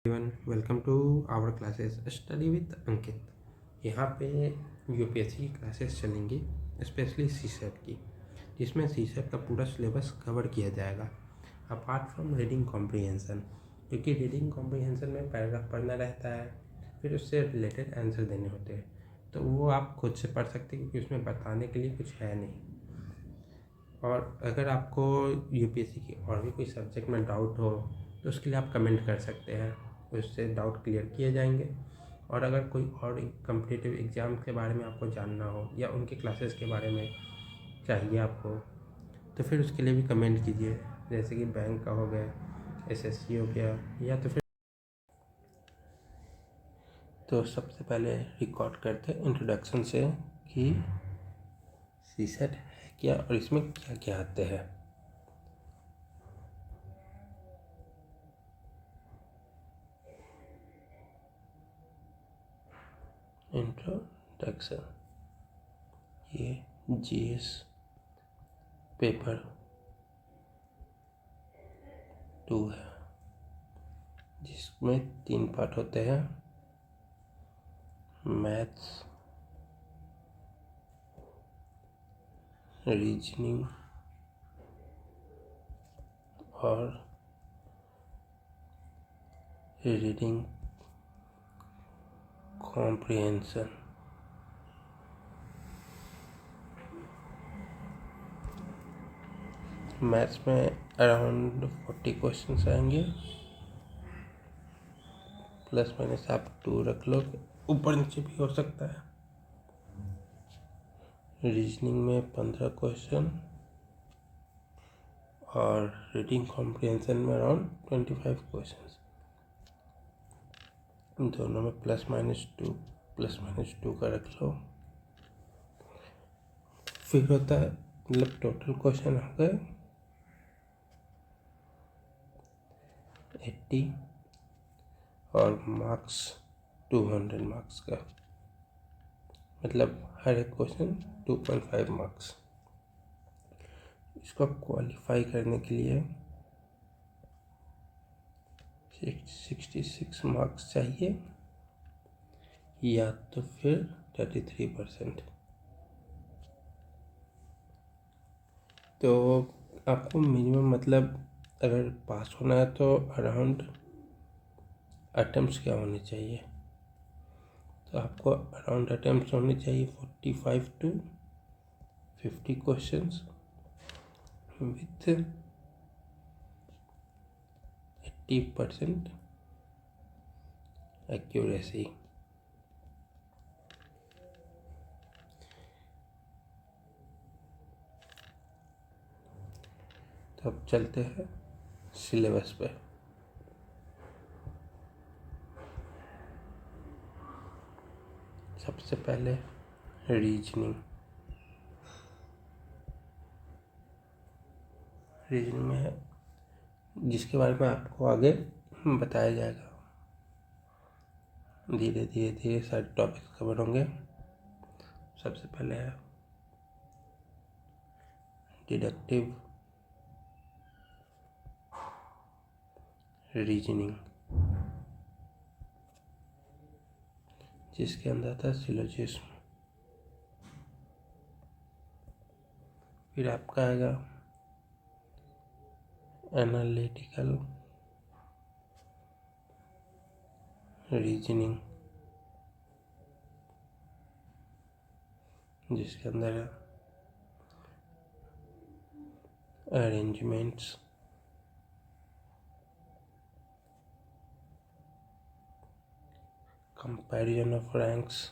Everyone, welcome to our classes study with Ankit. यहाँ पे UPSC की क्लासेस चलेंगी, स्पेशली सीसेट की, जिसमें सीसेट का पूरा सिलेबस कवर किया जाएगा अपार्ट फ्रॉम रीडिंग कॉम्प्रिहेंसन। क्योंकि रीडिंग कॉम्प्रिहेंसन में पैराग्राफ पढ़ना रहता है, फिर उससे रिलेटेड आंसर देने होते हैं, तो वो आप खुद से पढ़ सकते हैं क्योंकि उसमें बताने के लिए कुछ है नहीं। और अगर आपको यूपीएससी की और भी कोई सब्जेक्ट में डाउट हो तो उसके लिए आप कमेंट कर सकते हैं, उससे डाउट क्लियर किए जाएंगे। और अगर कोई और कम्पिटिटिव एग्ज़ाम के बारे में आपको जानना हो या उनके क्लासेस के बारे में चाहिए आपको, तो फिर उसके लिए भी कमेंट कीजिए, जैसे कि बैंक का हो गया, एसएससी हो गया, या तो फिर तो सबसे पहले रिकॉर्ड करते हैं इंट्रोडक्शन से कि सीसेट है क्या और इसमें क्या क्या आते हैं। इंट्रोडक्शन, ये जीएस पेपर 2 है, जिसमें 3 पार्ट होते हैं, मैथ्स, रीजनिंग और रीडिंग कॉम्प्रिहेंशन। मैथ्स में अराउंड 40 क्वेश्चंस आएंगे, प्लस माइनस आप 2 रख लो, ऊपर नीचे भी हो सकता है। रीजनिंग में 15 क्वेश्चन और रीडिंग कॉम्प्रिहेंशन में अराउंड 25 क्वेश्चंस। दोनों में प्लस माइनस टू का रख लो। फिर होता है, मतलब टोटल क्वेश्चन हो गए 80 और मार्क्स 200 मार्क्स का, मतलब हर एक क्वेश्चन 2.5 मार्क्स। इसको क्वालिफाई करने के लिए 66 मार्क्स चाहिए या तो फिर 33%। तो आपको मिनिमम, मतलब अगर पास होना है तो अराउंड अटेम्प्ट्स क्या होने चाहिए, तो आपको अराउंड अटेम्प्ट्स होने चाहिए 45 to 50 क्वेश्चंस विथ 80% एक्यूरेसी। तो अब चलते हैं सिलेबस पे। सबसे पहले रीजनिंग में है, जिसके बारे में आपको आगे बताया जाएगा। धीरे धीरे सारे टॉपिक्स कवर होंगे। सबसे पहले है डिडक्टिव रीजनिंग, जिसके अंदर था सिलोजिज्म। फिर आपका आएगा एनालिटिकल रीजनिंग, जिसके अंदर है arrangements, comparison of ranks,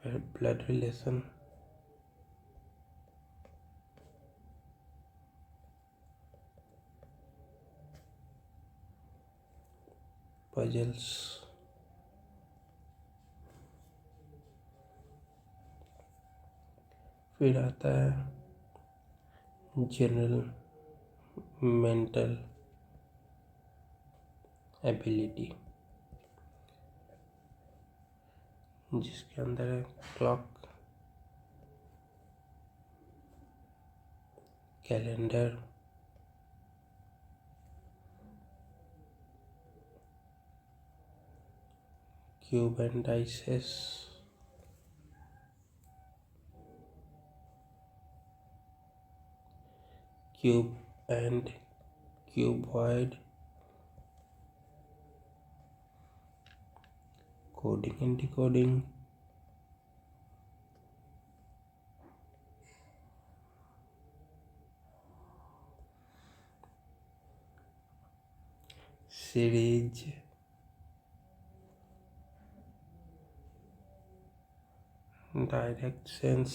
blood relation, puzzles, फिर आता है जनरल मेंटल एबिलिटी, जिसके अंदर है clock calendar, cube and dices, cube and cuboid, coding and decoding, series, directions,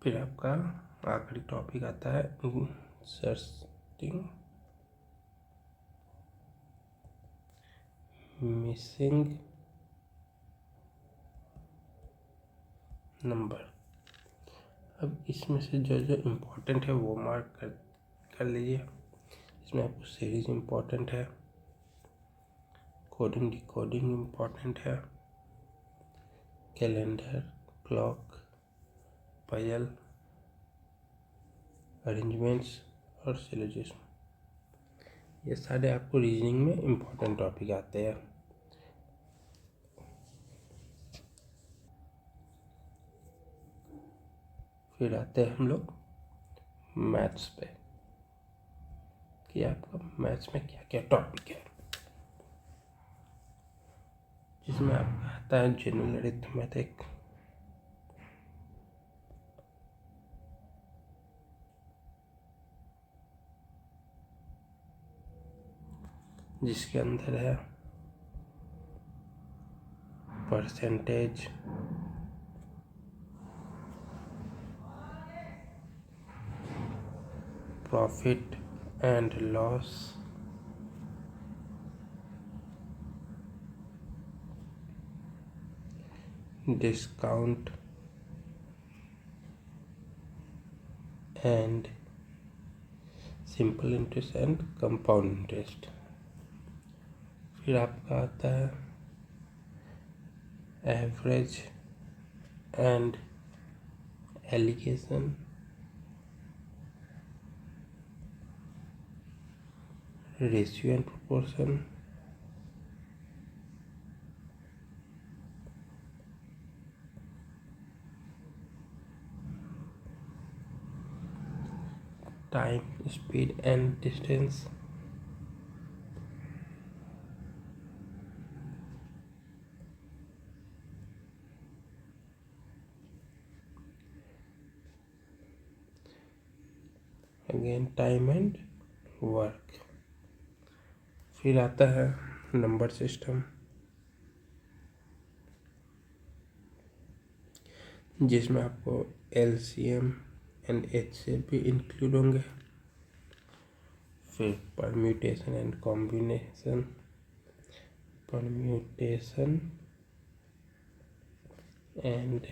फिर आपका आखिरी टॉपिक आता है इंसर्टिंग मिसिंग नंबर। अब इसमें से जो जो इम्पोर्टेंट है वो मार्क कर लीजिए। इसमें आपको सीरीज इम्पोर्टेंट है, कोडिंग डिकोडिंग इम्पोर्टेंट है, कैलेंडर, क्लॉक, पजल, अरेंजमेंट्स और सिलोजिज्म, ये सारे आपको रीजनिंग में इम्पोर्टेंट टॉपिक आते हैं। फिर आते हैं हम लोग मैथ्स पे कि आपका मैथ्स में क्या क्या टॉपिक है, जिसमें आपका आता है जनरल अरिथमेटिक, जिसके अंदर है percentage, profit and loss, discount and simple interest and compound interest. फिर आपका आता है average and allegation, ratio and proportion, time, speed and distance, again time and work. फिर आता है नंबर सिस्टम, जिसमें आपको एलसीएम एंड एचसीएफ भी इंक्लूड होंगे। फिर permutation and combination, permutation and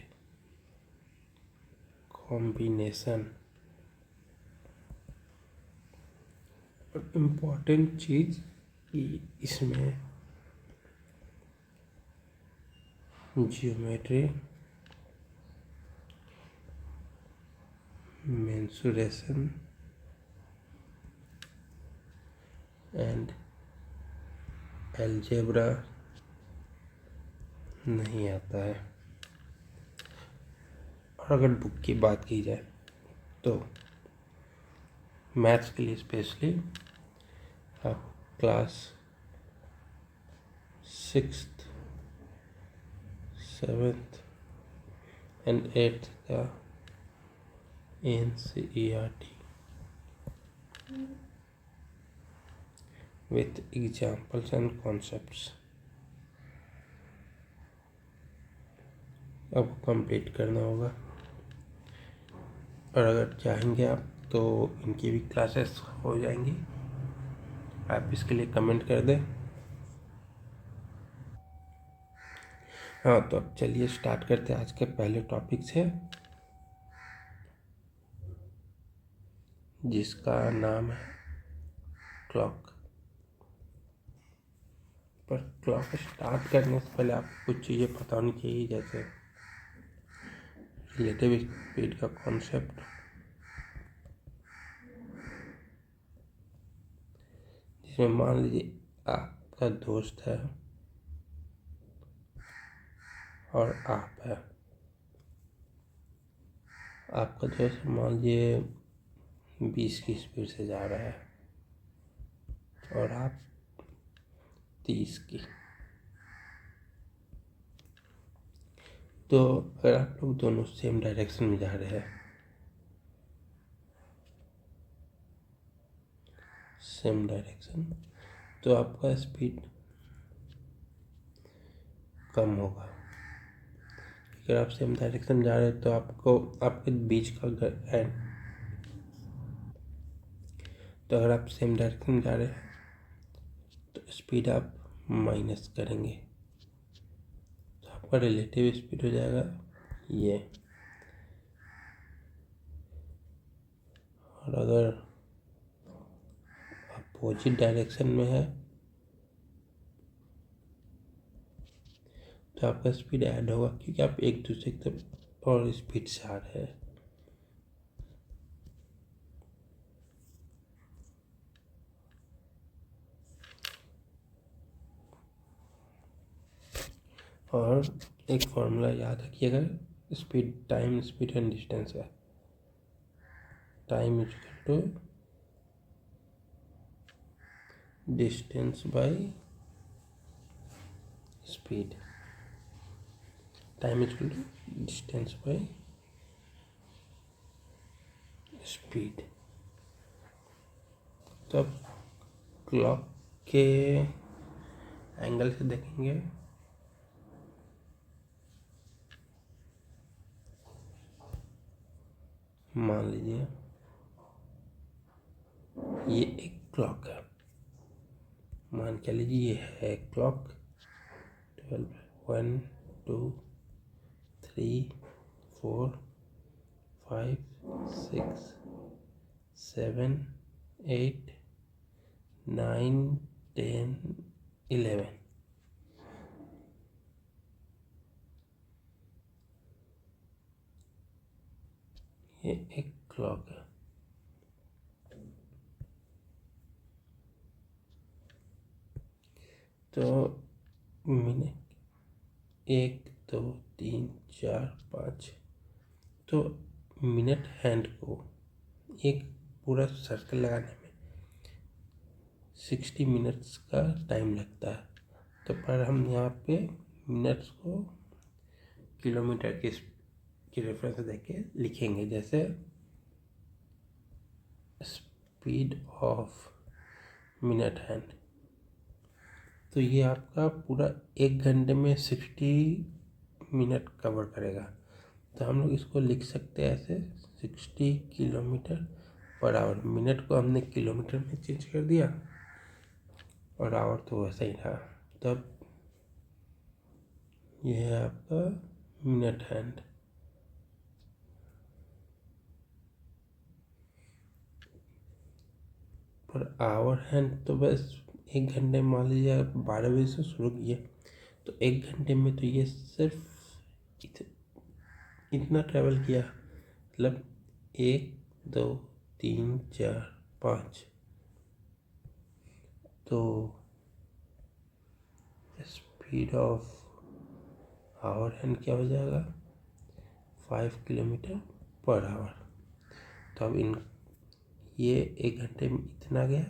combination. और इम्पोर्टेंट चीज़ कि इसमें जियोमेट्री, मेंसुरेशन एंड अलजेब्रा नहीं आता है। और अगर बुक की बात की जाए तो मैथ्स के लिए स्पेशली आप class 6th, 7th and 8th का NCERT with examples and concepts अब कंप्लीट करना होगा। और अगर चाहेंगे आप तो इनकी भी क्लासेस हो जाएंगी, आप इसके लिए कमेंट कर दें। हाँ, तो अब चलिए स्टार्ट करते हैं आज के पहले टॉपिक से, जिसका नाम है क्लॉक। पर क्लॉक स्टार्ट करने से पहले आपको कुछ चीज़ें पता होनी चाहिए, जैसे रिलेटिव स्पीड का कॉन्सेप्ट, जिसमें मान लीजिए आपका दोस्त है और आप है। आपका दोस्त मान लीजिए 20 की स्पीड से जा रहा है और आप 30 की। तो अगर आप लोग दोनों सेम डायरेक्शन में जा रहे हैं, सेम डायरेक्शन, तो आपका स्पीड कम होगा। अगर आप सेम डायरेक्शन में जा रहे हैं तो आपको आपके बीच का एंड, तो अगर आप सेम डायरेक्शन में जा रहे हैं तो स्पीड आप माइनस करेंगे, तो आपका रिलेटिव स्पीड हो जाएगा ये। और अगर अपोजिट डायरेक्शन में है तो आपका स्पीड ऐड होगा, क्योंकि आप एक दूसरे की तरफ और स्पीड से आ रहे हैं। और एक फॉर्मूला याद रखिएगा, speed, time, speed and distance है। Time equal to distance by speed. Time equal to distance by speed. तो अब क्लॉक के एंगल से देखेंगे, मान लीजिए ये एक क्लॉक है, मान के लीजिए ये है क्लॉक 12, 1 2 3 4 5 6 7 8 9 10 11। ये एक क्लॉक है। तो मिनट 1 2 3 4 5, तो मिनट हैंड को एक पूरा सर्कल लगाने में 60 मिनट्स का टाइम लगता है। तो पर हम यहाँ पे मिनट्स को किलोमीटर की रेफरेंस देके लिखेंगे, जैसे स्पीड ऑफ मिनट हैंड। तो ये आपका पूरा 1 घंटे में 60 मिनट कवर करेगा। तो हम लोग इसको लिख सकते हैं ऐसे, 60 किलोमीटर पर आवर। मिनट को हमने किलोमीटर में चेंज कर दिया और आवर तो वैसा ही था। तब ये है आपका minute hand. Per hour hand तो बस 1 घंटे, मान लीजिए आप 12 बजे से शुरू किए तो 1 घंटे में तो ये सिर्फ इतना ट्रैवल किया, मतलब 1 2 3 4 5। तो स्पीड ऑफ आवर हैंड क्या हो जाएगा, 5 किलोमीटर पर आवर। तो अब ये 1 घंटे में इतना गया,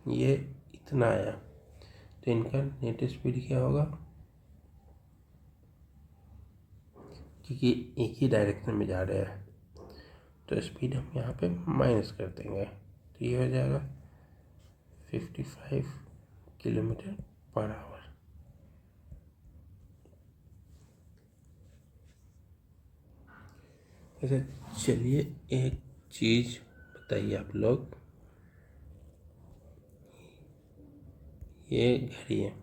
ये इतना आया, तो इनका नेट स्पीड क्या होगा, क्योंकि एक ही डायरेक्शन में जा रहे हैं तो स्पीड हम यहाँ पे माइनस कर देंगे। तो ये हो जाएगा 55 किलोमीटर पर आवर। अच्छा, चलिए एक चीज़ बताइए आप लोग, ये घड़ी है,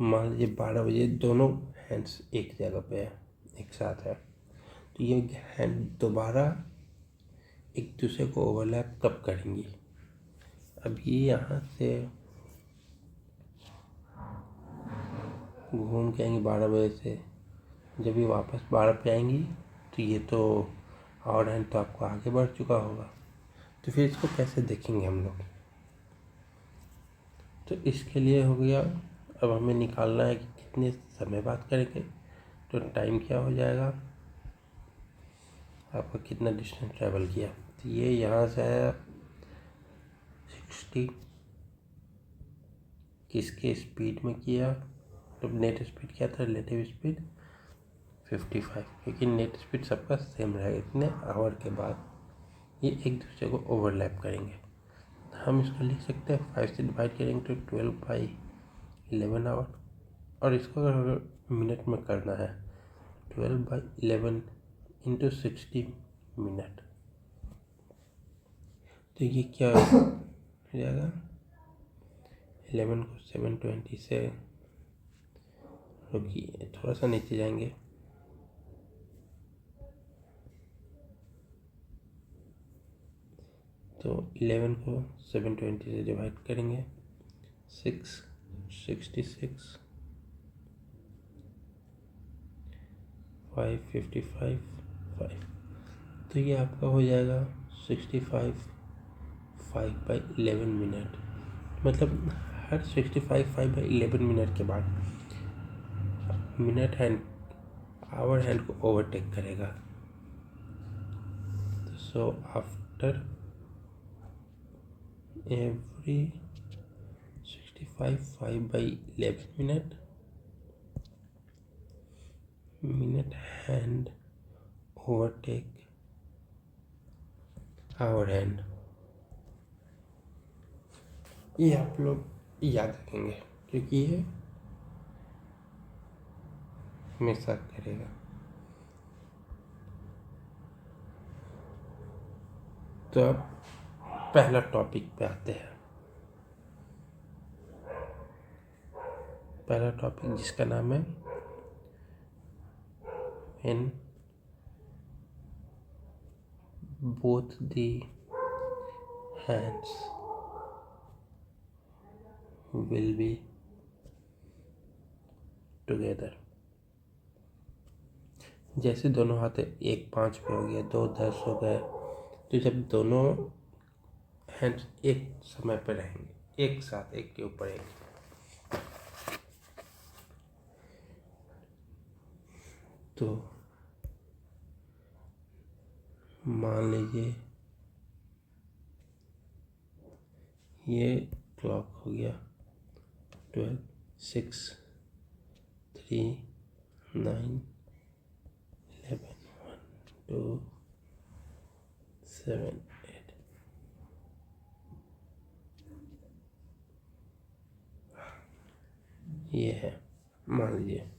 मान लीजिए 12 बजे दोनों हैंड्स एक जगह पे है, एक साथ है, तो ये हैंड दोबारा एक दूसरे को ओवरलैप कब करेंगी। अब ये यहाँ से घूम के आएंगी 12 बजे से, जब ये वापस 12 पे आएंगी तो ये तो और हैंड तो आपको आगे बढ़ चुका होगा, तो फिर इसको कैसे देखेंगे हम लोग। तो इसके लिए हो गया, अब हमें निकालना है कि कितने समय बात करेंगे, तो टाइम क्या हो जाएगा, आपका कितना डिस्टेंस ट्रैवल किया। तो ये यहाँ से आया 60, किसके स्पीड में किया, तो नेट स्पीड क्या था, रिलेटिव स्पीड 55, क्योंकि नेट स्पीड सबका सेम रहेगा। इतने आवर के बाद ये एक दूसरे को ओवरलैप करेंगे। हम इसको लिख सकते हैं 5 से डिवाइड करेंगे तो 12/11 आवर, और इसको अगर मिनट में करना है 12/11 इंटू 60 मिनट, तो ये क्या हो जाएगा, 11 को 720 से, रुकिए थोड़ा सा नीचे जाएंगे, तो 11 को 720 से डिवाइड करेंगे 666, 555, 5, तो ये आपका हो जाएगा 65 5/11 मिनट। मतलब हर 65 5/11 मिनट के बाद मिनट हैंड आवर हैंड को ओवरटेक करेगा। So after every 65 5/11 minute hand overtake our hand। ये आप लोग याद रखेंगे क्योंकि ये हमेशा करेगा। तो अब पहला टॉपिक पे आते हैं। पहला टॉपिक जिसका नाम है when both the hands will be together। जैसे दोनों हाथ 1 5 पे हो गया, 2 10 हो गए, तो जब दोनों हैंड्स एक समय पर रहेंगे, एक साथ एक के ऊपर एक, तो मान लीजिए ये क्लॉक हो गया 12 6 3 9 11 1 2 7 8, ये है मान लीजिए।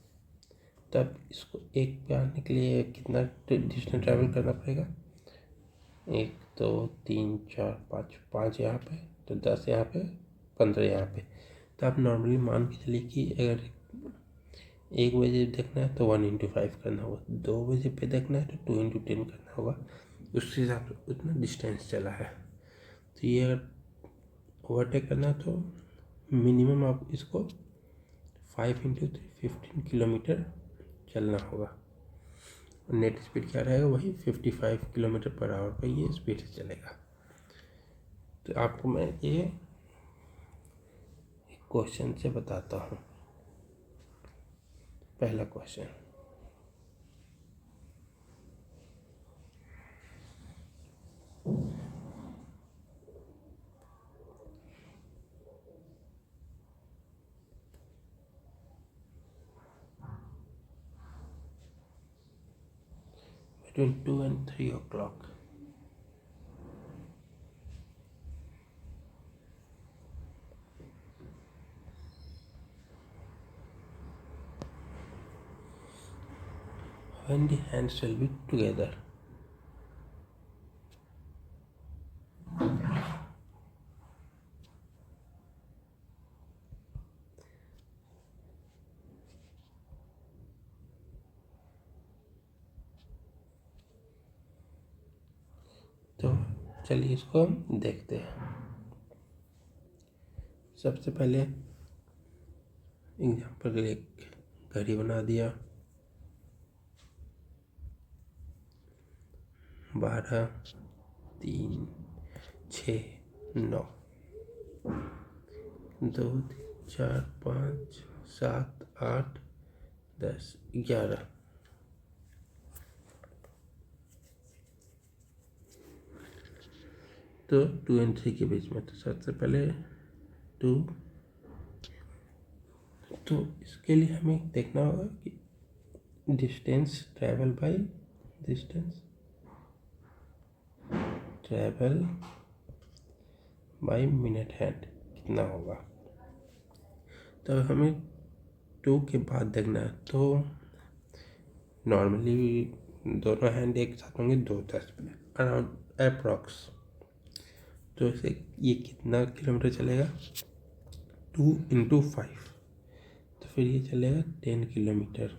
तब इसको एक पे आने के लिए कितना डिस्टेंस ट्रैवल करना पड़ेगा, 1 2 3 4 5, 5 यहाँ पे, तो 10 यहाँ पे, 15 यहाँ पे। तो आप नॉर्मली मान के चलिए कि अगर 1 बजे देखना है तो 1 × 5 करना होगा, 2 बजे पे देखना है तो 2 × 10 करना होगा, उस हिसाब से उतना डिस्टेंस चला है। तो ये अगर ओवरटेक करना है तो मिनिमम आप इसको 5 × 3 15 किलोमीटर चलना होगा। और नेट स्पीड क्या रहेगा, वही 55 किलोमीटर पर आवर पर ये स्पीड से चलेगा। तो आपको मैं ये क्वेश्चन से बताता हूँ। पहला question, between 2 and 3 o'clock when the hands will be together, चलिए इसको हम देखते हैं। सबसे पहले एग्जाम्पल के लिए घड़ी बना दिया। 12, 3, 6, 9, 2, 4, 5, 7, 8, 10, 11। तो 2 और 3 के बीच में, तो सबसे पहले 2। तो इसके लिए हमें देखना होगा कि distance travel by minute hand कितना होगा। तो हमें 2 के बाद देखना है। तो नॉर्मली दोनों हैंड एक साथ होंगे 2:10 पे अराउंड अप्रॉक्स। तो इसे ये कितना किलोमीटर चलेगा, 2 × 5, तो फिर ये चलेगा 10 किलोमीटर।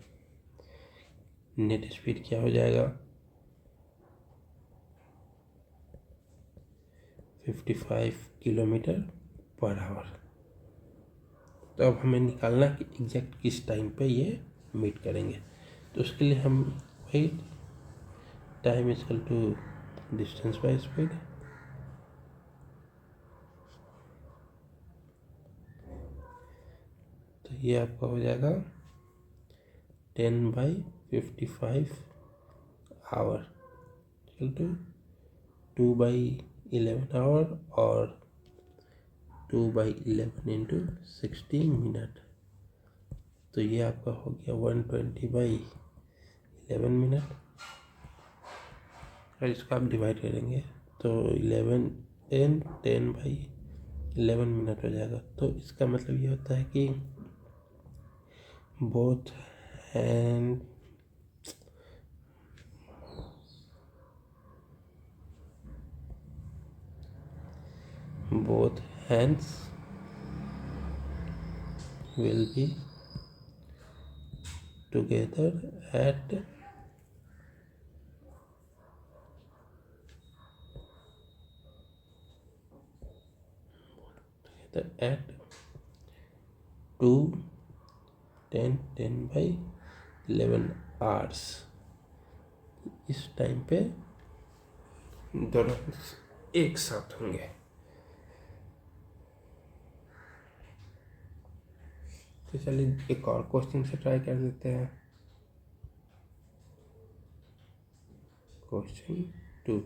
नेट स्पीड क्या हो जाएगा, 55 किलोमीटर पर आवर। तो अब हमें निकालना कि एग्जैक्ट किस टाइम पे ये मीट करेंगे। तो उसके लिए हम वही time equal to distance by speed. तो ये आपका हो जाएगा 10/55 आवर इक्वल टू 2/11 आवर और 2/11 × 60 मिनट। तो ये आपका हो गया 120/11 मिनट। और इसको आप डिवाइड करेंगे तो 10/11 मिनट हो जाएगा। तो इसका मतलब ये होता है कि both hands will be together at 2:10:10/11 hours. इस टाइम पे दोनों एक साथ होंगे। तो चलिए एक और क्वेश्चन से ट्राई कर देते हैं। क्वेश्चन 2।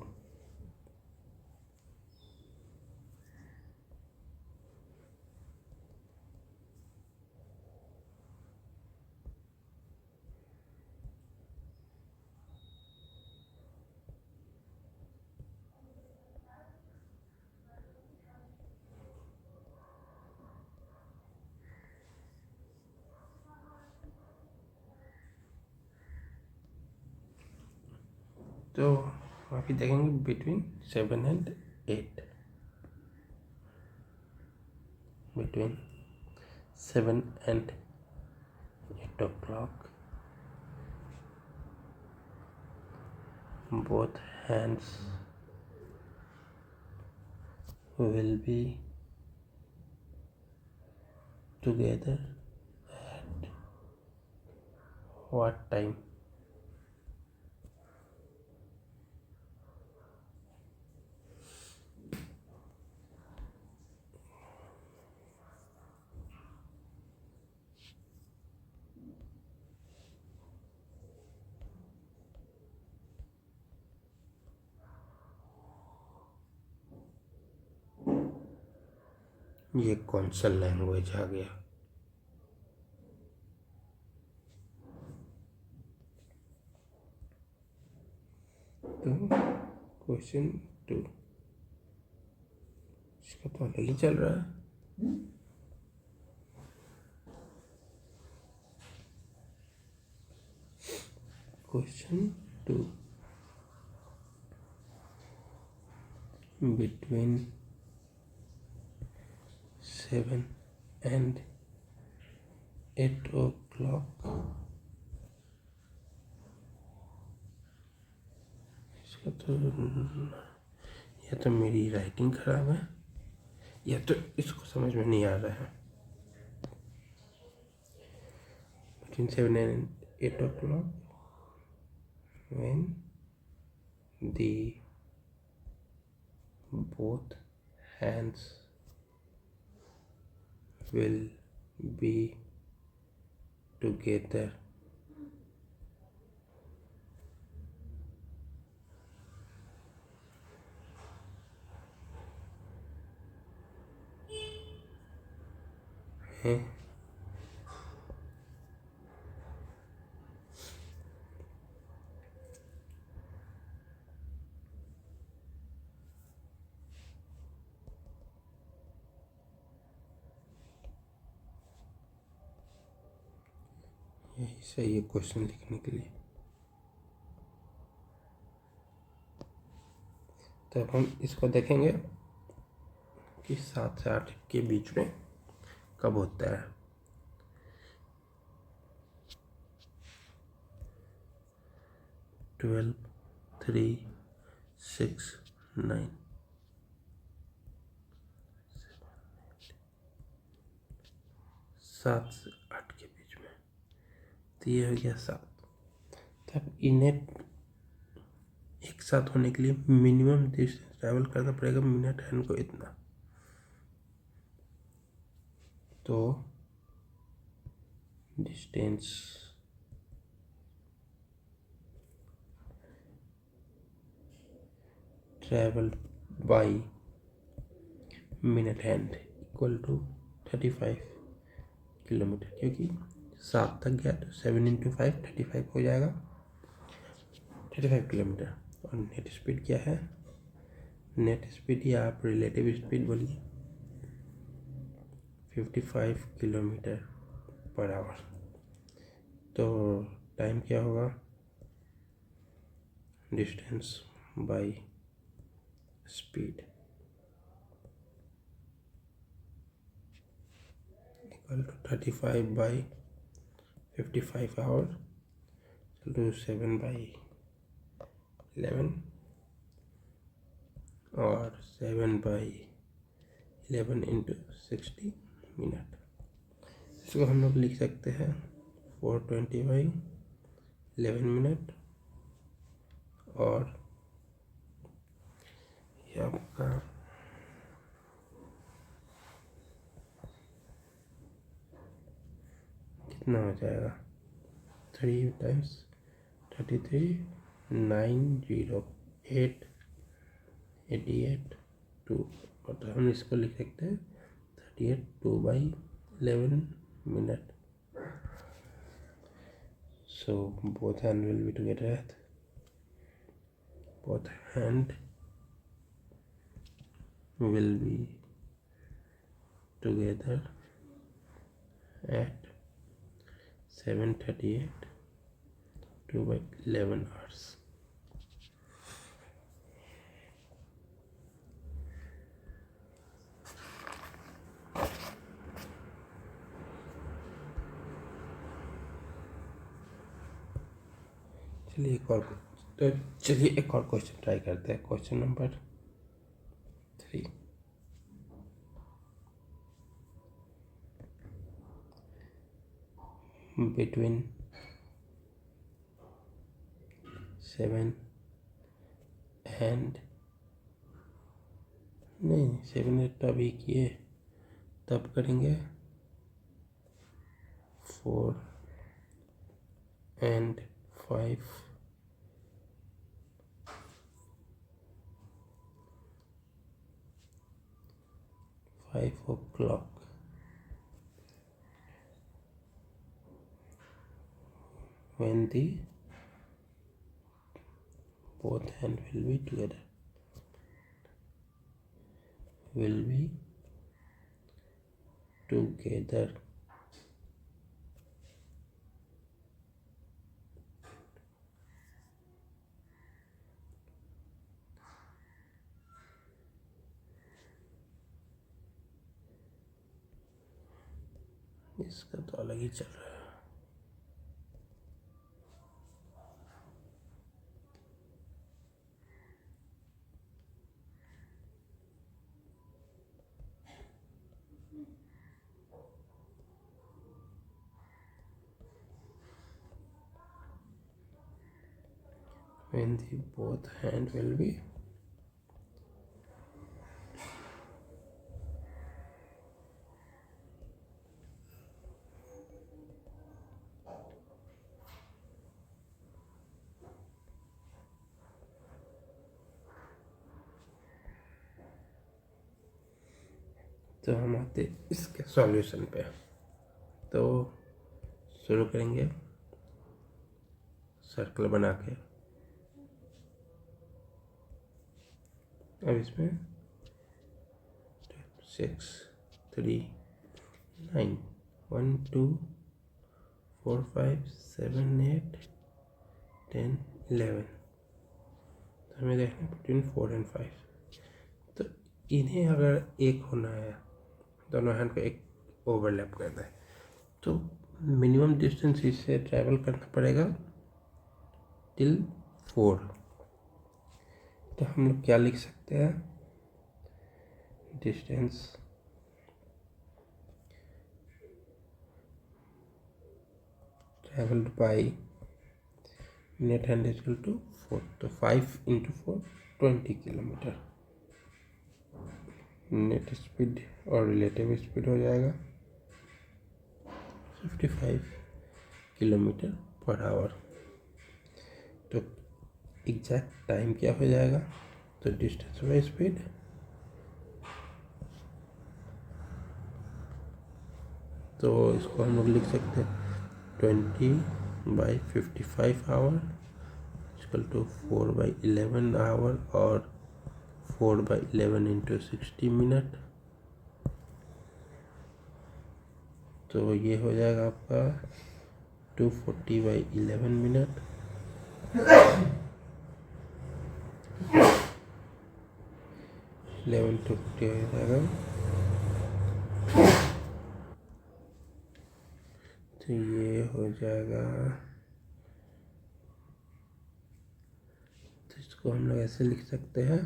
तो अभी देखेंगे between 7 and 8, between 7 and 8 o'clock, both hands will be together at what time? ये कौन सा लैंग्वेज आ गया। तो क्वेश्चन 2 इसका तो अलग ही चल रहा है। क्वेश्चन 2 between 7 and 8 o'clock, इसका तो या तो मेरी राइटिंग खराब है या तो इसको समझ में नहीं आ रहा है। Between 7 and 8 o'clock when the both hands will be together हैं यही सही है क्वेश्चन लिखने के लिए। तो अब हम इसको देखेंगे कि 7 से 8 के बीच में कब होता है। ट्वेल्व, 3, 6, 9, 7 से 8 के बीच में, तो ये हो गया 7। तब इन्हें एक साथ होने के लिए मिनिमम डिस्टेंस ट्रैवल करना पड़ेगा मिनट हैंड को इतना। तो distance travel by minute hand equal to 35 kilometre, क्योंकि 7 तक गया तो 7 × 5 35 हो जाएगा, 35 किलोमीटर। और नेट स्पीड क्या है? नेट स्पीड या आप रिलेटिव स्पीड बोलिए 55 किलोमीटर पर आवर। तो टाइम क्या होगा? Distance by speed equal to 35 by 55 hour to 7/11 और 7/11 × 60 मिनट। इसको हम लोग लिख सकते हैं 420/11 मिनट। और ये आपका कितना हो जाएगा? 3 × 33 908 88 2। और हम इसको लिख सकते हैं 38 2/11 minute. So both hand will be together at both hand will be together at 7:38 2/11 hours। चलिए एक और क्वेश्चन ट्राई करते हैं। Question number 3। बिटवीन 7 and नहीं 7 8 अभी किए, तब करेंगे 4 and 5 o'clock when the both hand will be together, will be together इसका तो अलग ही चल रहा है। when the both hand will be तो हम आते इसके सॉल्यूशन पे। तो शुरू करेंगे सर्कल बना के। अब इसमें 6 3 9 1 2 4 5 7 8 10 11। तो हमें देखना है बिटवीन 4 और 5। तो इन्हें अगर एक होना है, दोनों हैंड को एक ओवरलैप करना है, तो मिनिमम डिस्टेंस इससे ट्रैवल करना पड़ेगा टिल 4। तो हम लोग क्या लिख सकते हैं, distance travelled by net hand equal to 4। तो 5 × 4 20 किलोमीटर नेट स्पीड और रिलेटिव स्पीड हो जाएगा 55 किलोमीटर पर आवर। तो एग्जैक्ट टाइम क्या हो जाएगा, तो डिस्टेंस बाय स्पीड तो इसको हम लोग लिख सकते हैं 20/55 आवर इक्वल टू 4/11 आवर और 4/11 × 60 मिनट। तो ये हो जाएगा आपका 240/11 मिनट। 11 to 50 हो जाएगा। तो ये हो जाएगा, तो इसको हम लोग ऐसे लिख सकते हैं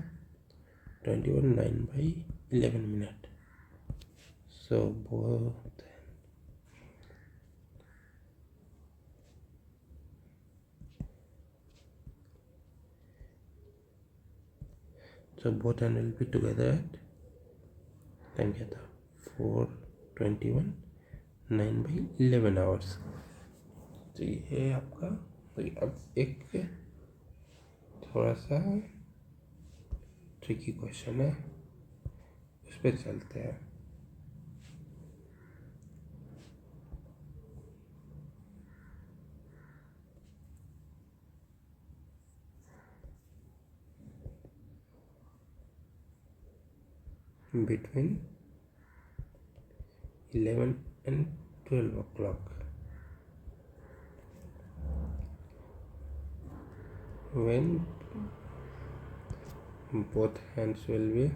21/9/11 minute. So both hand will be together at time क्या था 4:21 9/11 आवर्स। तो ये आपका, तो अब एक थोड़ा सा ट्रिकी क्वेश्चन है, उस पर चलते हैं। Between 11 and 12 o'clock, when both hands will be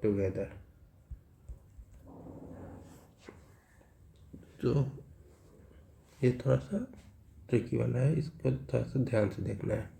together। तो ये थोड़ा सा ट्रिकी वाला है, इसको थोड़ा सा ध्यान से देखना है।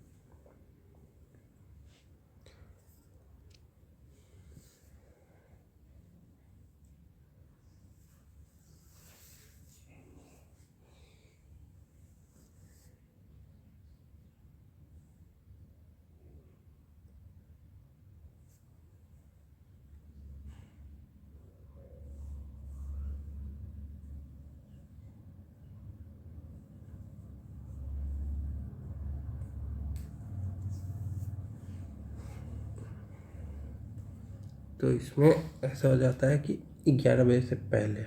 तो इसमें ऐसा हो जाता है कि 11 बजे से पहले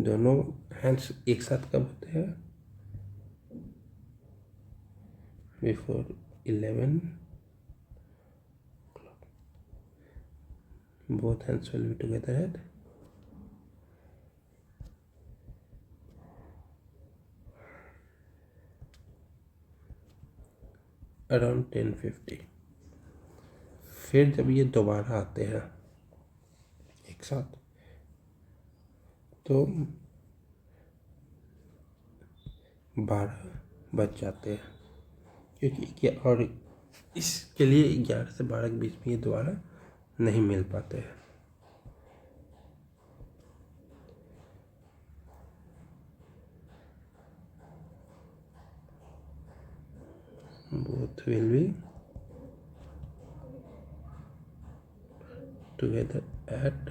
दोनों हैंड्स एक साथ कब होते हैं, before 11 both hands will be together at around 10:50। फिर जब ये दोबारा आते हैं एक साथ तो 12 बज जाते हैं, क्योंकि और इसके लिए 11 से 12 के बीच में ये दोबारा नहीं मिल पाते हैं। both will be together at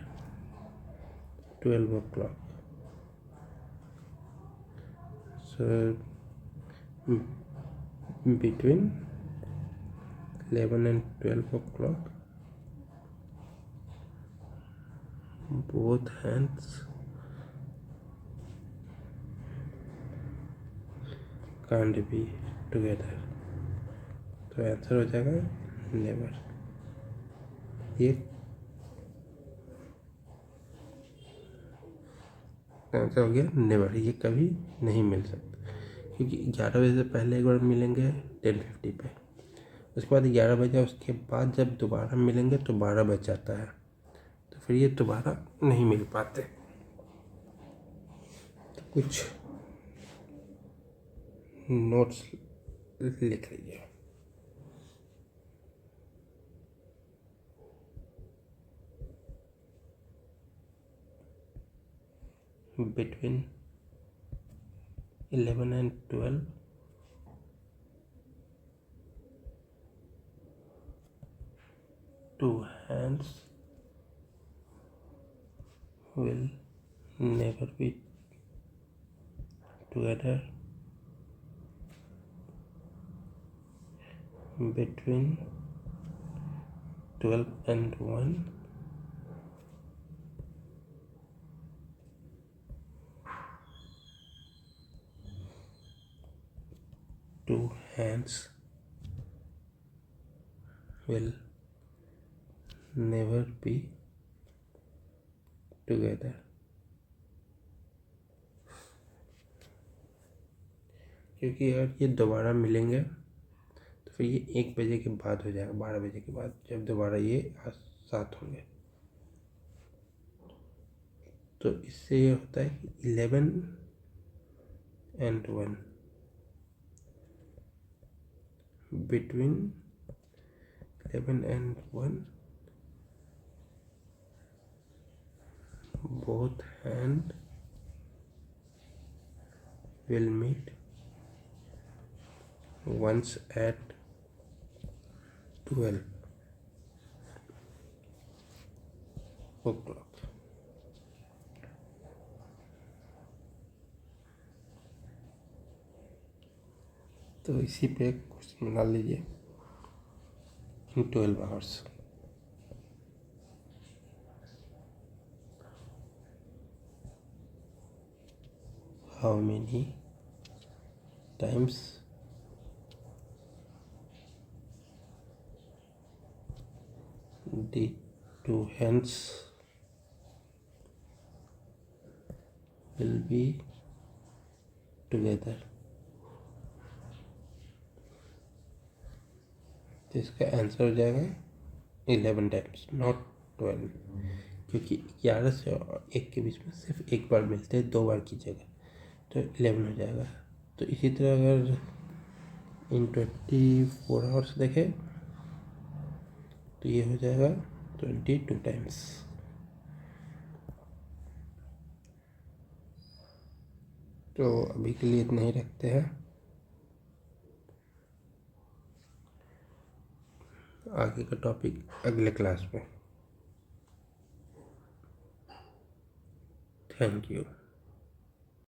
12 o'clock. So between 11 and 12 o'clock, both hands can't be together. तो आंसर हो जाएगा नेवर। ये आंसर हो गया नेवर, ये कभी नहीं मिल सकता, क्योंकि 11 बजे से पहले एक बार मिलेंगे 10:50 पे, उसके बाद 11 बजे, उसके बाद जब दोबारा मिलेंगे तो 12 बज जाता है, तो फिर ये दोबारा नहीं मिल पाते। तो कुछ नोट्स लिख लीजिए। Between 11 and 12, two hands will never be together. Between 12 and 1, two hands will never be together. क्योंकि अगर ये दोबारा मिलेंगे तो फिर ये 1 बजे के बाद हो जाएगा, 12 बजे के बाद, जब दोबारा ये साथ होंगे। तो इससे ये होता है कि 11 and 1, between 11 and 1, both hand will meet once at 12 o'clock. तो इसी पे क्वेश्चन बना लीजिए। in 12 hours, how many times the two hands will be together? तो इसका आंसर हो जाएगा 11 टाइम्स, नॉट 12, क्योंकि 11 से 1 के बीच में सिर्फ एक बार मिलते हैं, 2 बार की जगह, तो 11 हो जाएगा। तो इसी तरह अगर इन 24 आवर्स देखें तो ये हो जाएगा 22 टाइम्स। तो अभी के लिए इतना ही रखते हैं, आगे का टॉपिक अगले क्लास में। Thank you.